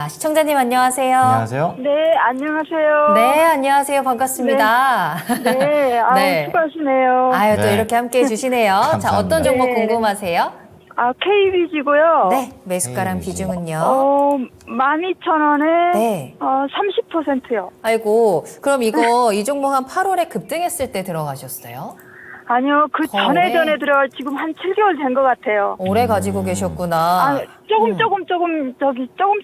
시청자님 안녕하세요. 안녕하세요. 네, 안녕하세요. 네, 안녕하세요. 반갑습니다. 네, 아우, 네. 수고하시네요. 아유, 또 네. 이렇게 함께 해주시네요. 자, 감사합니다. 어떤 종목 네. 궁금하세요? KBG고요. 네, 매수가랑 KBG. 비중은요? 12,000원에 네. 30%요. 아이고, 그럼 이 종목 한 8월에 급등했을 때 들어가셨어요? 아니요, 그 오래? 전에 들어가 지금 한 7개월 된 것 같아요. 오래 가지고 계셨구나.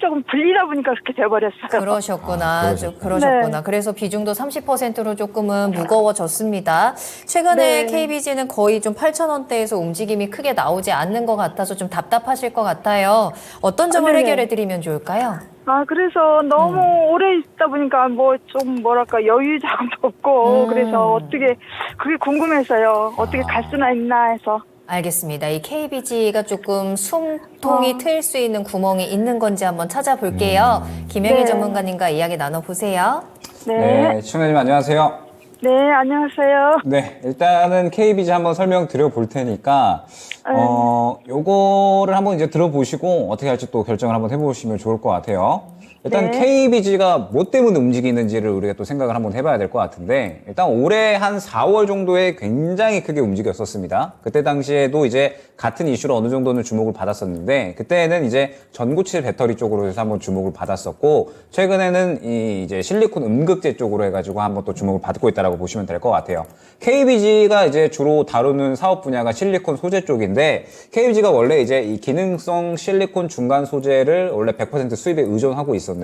조금 불리다 보니까 그렇게 돼버렸어요. 그러셨구나. 그러셨구나. 그러셨구나. 네. 그래서 비중도 30%로 조금은 무거워졌습니다. 최근에 네. KBG는 거의 좀 8,000원대에서 움직임이 크게 나오지 않는 것 같아서 좀 답답하실 것 같아요. 어떤 점을 네네. 해결해드리면 좋을까요? 그래서 너무 오래 있다 보니까 여유 자금도 없고, 그래서 어떻게, 그게 궁금해서요. 어떻게 갈 수나 있나 해서. 알겠습니다. 이 KBG가 조금 숨통이 트일 수 있는 구멍이 있는 건지 한번 찾아볼게요. 김영희 네. 전문가님과 이야기 나눠보세요. 네. 시청자님 안녕하세요. 네, 안녕하세요. 네, 일단은 KBG 한번 설명 드려볼 테니까, 요거를 한번 이제 들어보시고 어떻게 할지 또 결정을 한번 해보시면 좋을 것 같아요. 일단 네. KBG가 뭐 때문에 움직이는지를 우리가 또 생각을 한번 해봐야 될 것 같은데, 일단 올해 한 4월 정도에 굉장히 크게 움직였었습니다. 그때 당시에도 이제 같은 이슈로 어느 정도는 주목을 받았었는데, 그때는 이제 전고체 배터리 쪽으로 해서 한번 주목을 받았었고, 최근에는 이제 실리콘 음극재 쪽으로 해가지고 한번 또 주목을 받고 있다라고 보시면 될 것 같아요. KBG가 이제 주로 다루는 사업 분야가 실리콘 소재 쪽인데, KBG가 원래 이제 이 기능성 실리콘 중간 소재를 원래 100% 수입에 의존하고 있었는데,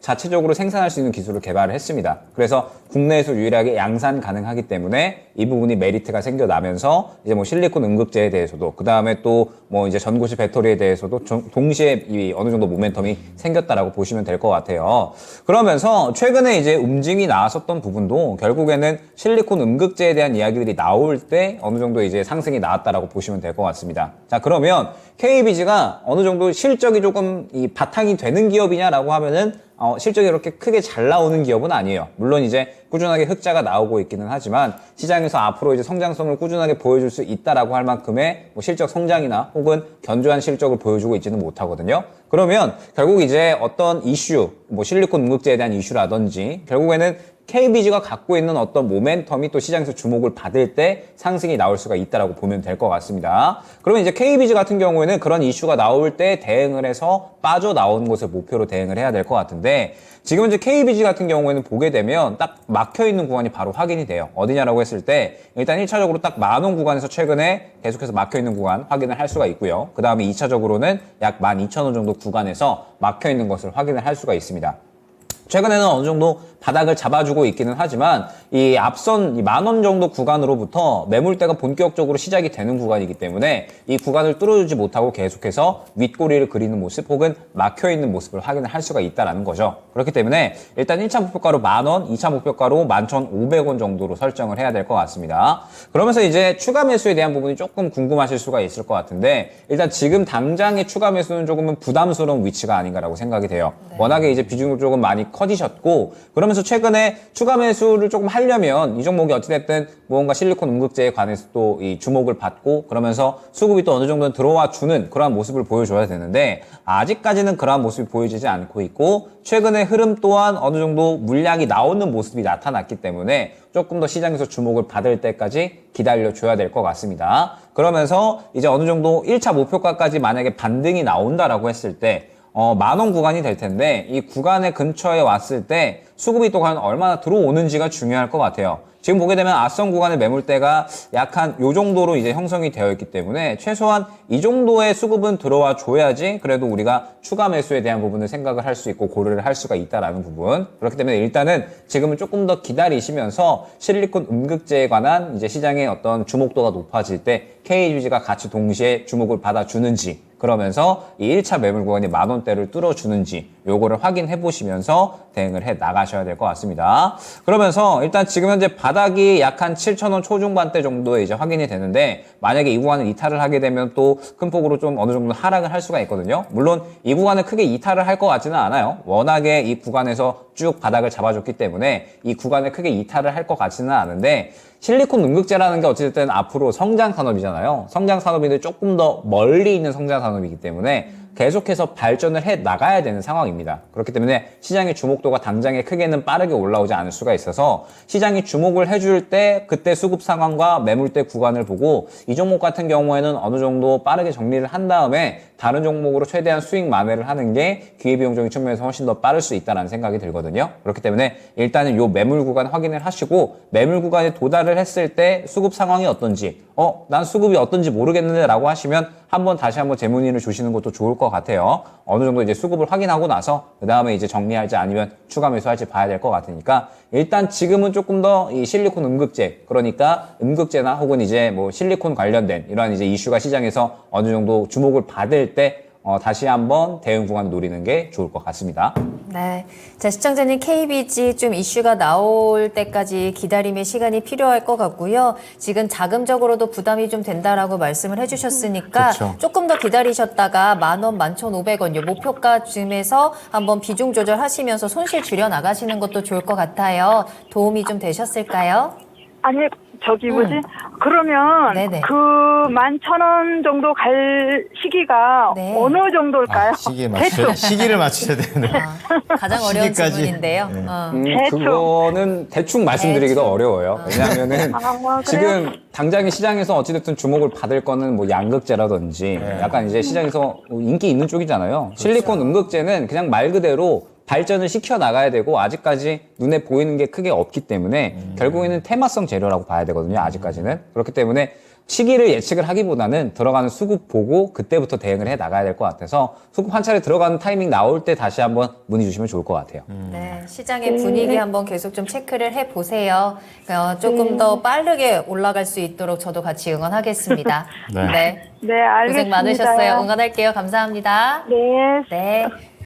자체적으로 생산할 수 있는 기술을 개발을 했습니다. 그래서 국내에서 유일하게 양산 가능하기 때문에 이 부분이 메리트가 생겨나면서 이제 뭐 실리콘 음극재에 대해서도, 그 다음에 또 뭐 이제 전고체 배터리에 대해서도 동시에 이 어느 정도 모멘텀이 생겼다라고 보시면 될 것 같아요. 그러면서 최근에 이제 움직임이 나왔었던 부분도 결국에는 실리콘 음극재에 대한 이야기들이 나올 때 어느 정도 이제 상승이 나왔다라고 보시면 될 것 같습니다. 자, 그러면 KBG가 어느 정도 실적이 조금 이 바탕이 되는 기업이냐라고 하면은 실적이 그렇게 크게 잘 나오는 기업은 아니에요. 물론 이제 꾸준하게 흑자가 나오고 있기는 하지만 시장에서 앞으로 이제 성장성을 꾸준하게 보여줄 수 있다라고 할 만큼의 뭐 실적 성장이나 혹은 견조한 실적을 보여주고 있지는 못하거든요. 그러면 결국 이제 어떤 이슈, 뭐 실리콘 음극재에 대한 이슈라든지 결국에는 KBG가 갖고 있는 어떤 모멘텀이 또 시장에서 주목을 받을 때 상승이 나올 수가 있다라고 보면 될 것 같습니다. 그러면 이제 KBG 같은 경우에는 그런 이슈가 나올 때 대응을 해서 빠져나오는 것을 목표로 대응을 해야 될 것 같은데, 지금 이제 KBG 같은 경우에는 보게 되면 딱 막혀있는 구간이 바로 확인이 돼요. 어디냐라고 했을 때 일단 1차적으로 딱 10,000원 구간에서 최근에 계속해서 막혀있는 구간 확인을 할 수가 있고요. 그 다음에 2차적으로는 약 12,000원 정도 구간에서 막혀있는 것을 확인을 할 수가 있습니다. 최근에는 어느 정도 바닥을 잡아주고 있기는 하지만 이 앞선 10,000원 정도 구간으로부터 매물대가 본격적으로 시작이 되는 구간이기 때문에 이 구간을 뚫어주지 못하고 계속해서 윗꼬리를 그리는 모습 혹은 막혀있는 모습을 확인을 할 수가 있다는 거죠. 그렇기 때문에 일단 1차 목표가로 10,000원, 2차 목표가로 11,500원 정도로 설정을 해야 될 것 같습니다. 그러면서 이제 추가 매수에 대한 부분이 조금 궁금하실 수가 있을 것 같은데, 일단 지금 당장의 추가 매수는 조금은 부담스러운 위치가 아닌가라고 생각이 돼요. 워낙에 이제 비중이 조금 많이 커지셨고, 그러면서 최근에 추가 매수를 조금 하려면 이 종목이 어찌됐든 무언가 실리콘 음극재에 관해서 또 이 주목을 받고 그러면서 수급이 또 어느 정도는 들어와 주는 그러한 모습을 보여줘야 되는데, 아직까지는 그러한 모습이 보여지지 않고 있고, 최근의 흐름 또한 어느 정도 물량이 나오는 모습이 나타났기 때문에 조금 더 시장에서 주목을 받을 때까지 기다려줘야 될 것 같습니다. 그러면서 이제 어느 정도 1차 목표가까지 만약에 반등이 나온다라고 했을 때 10,000원 구간이 될 텐데, 이 구간의 근처에 왔을 때 수급이 또 과연 얼마나 들어오는지가 중요할 것 같아요. 지금 보게 되면 앞선 구간의 매물대가 약간 요 정도로 이제 형성이 되어 있기 때문에 최소한 이 정도의 수급은 들어와 줘야지 그래도 우리가 추가 매수에 대한 부분을 생각을 할 수 있고 고려를 할 수가 있다라는 부분. 그렇기 때문에 일단은 지금은 조금 더 기다리시면서 실리콘 음극재에 관한 이제 시장의 어떤 주목도가 높아질 때 KBG가 같이 동시에 주목을 받아주는지, 그러면서 이 1차 매물 구간이 10,000원대를 뚫어주는지 요거를 확인해 보시면서 대응을 해 나가셔야 될 것 같습니다. 그러면서 일단 지금 현재 바닥이 약 한 7,000원 초중반대 정도에 이제 확인이 되는데, 만약에 이 구간을 이탈을 하게 되면 또 큰 폭으로 좀 어느 정도 하락을 할 수가 있거든요. 물론 이 구간을 크게 이탈을 할 것 같지는 않아요. 워낙에 이 구간에서 쭉 바닥을 잡아줬기 때문에 이 구간을 크게 이탈을 할 것 같지는 않은데, 실리콘 음극재라는 게 어쨌든 앞으로 성장 산업이잖아요. 성장 산업인데 조금 더 멀리 있는 성장 산업이기 때문에 계속해서 발전을 해 나가야 되는 상황입니다. 그렇기 때문에 시장의 주목도가 당장에 크게는 빠르게 올라오지 않을 수가 있어서 시장이 주목을 해줄 때 그때 수급 상황과 매물대 구간을 보고 이 종목 같은 경우에는 어느 정도 빠르게 정리를 한 다음에 다른 종목으로 최대한 수익 만회를 하는 게 기회비용적인 측면에서 훨씬 더 빠를 수 있다는 생각이 들거든요. 그렇기 때문에 일단은 요 매물 구간 확인을 하시고 매물 구간에 도달을 했을 때 수급 상황이 어떤지 난 수급이 어떤지 모르겠는데 라고 하시면 다시 한번 재문의를 주시는 것도 좋을 것 같아요. 어느 정도 이제 수급을 확인하고 나서 그 다음에 이제 정리할지 아니면 추가 매수할지 봐야 될 것 같으니까 일단 지금은 조금 더 이 실리콘 음극재 그러니까 음극재나 혹은 이제 뭐 실리콘 관련된 이러한 이제 이슈가 시장에서 어느 정도 주목을 받을 때 다시 한번 대응 구간을 노리는 게 좋을 것 같습니다. 네. 자, 시청자님 KBG 좀 이슈가 나올 때까지 기다림의 시간이 필요할 것 같고요. 지금 자금적으로도 부담이 좀 된다라고 말씀을 해주셨으니까 그쵸. 조금 더 기다리셨다가 10,000원, 11,500원 요 목표가쯤에서 한번 비중 조절하시면서 손실 줄여 나가시는 것도 좋을 것 같아요. 도움이 좀 되셨을까요? 아니 저기 뭐지? 그러면 네네. 그 11,000원 정도 갈 시기가 네. 어느 정도일까요? 시기를 맞추셔야 되는데. 가장 어려운 시기까지. 질문인데요. 네. 대충. 그거는 대충 말씀드리기도 대충. 어려워요. 왜냐하면은 그래요? 지금 당장에 시장에서 어찌됐든 주목을 받을 거는 뭐 양극재라든지 약간 이제 시장에서 인기 있는 쪽이잖아요. 실리콘 음극재는 그냥 말 그대로 발전을 시켜 나가야 되고 아직까지 눈에 보이는 게 크게 없기 때문에 결국에는 테마성 재료라고 봐야 되거든요. 아직까지는. 그렇기 때문에 시기를 예측을 하기보다는 들어가는 수급 보고 그때부터 대응을 해 나가야 될 것 같아서 수급 한 차례 들어가는 타이밍 나올 때 다시 한번 문의 주시면 좋을 것 같아요. 네, 시장의 분위기 한번 계속 좀 체크를 해보세요. 조금 더 빠르게 올라갈 수 있도록 저도 같이 응원하겠습니다. 네. 네. 네, 알겠습니다. 고생 많으셨어요. 응원할게요. 감사합니다. 네. 네.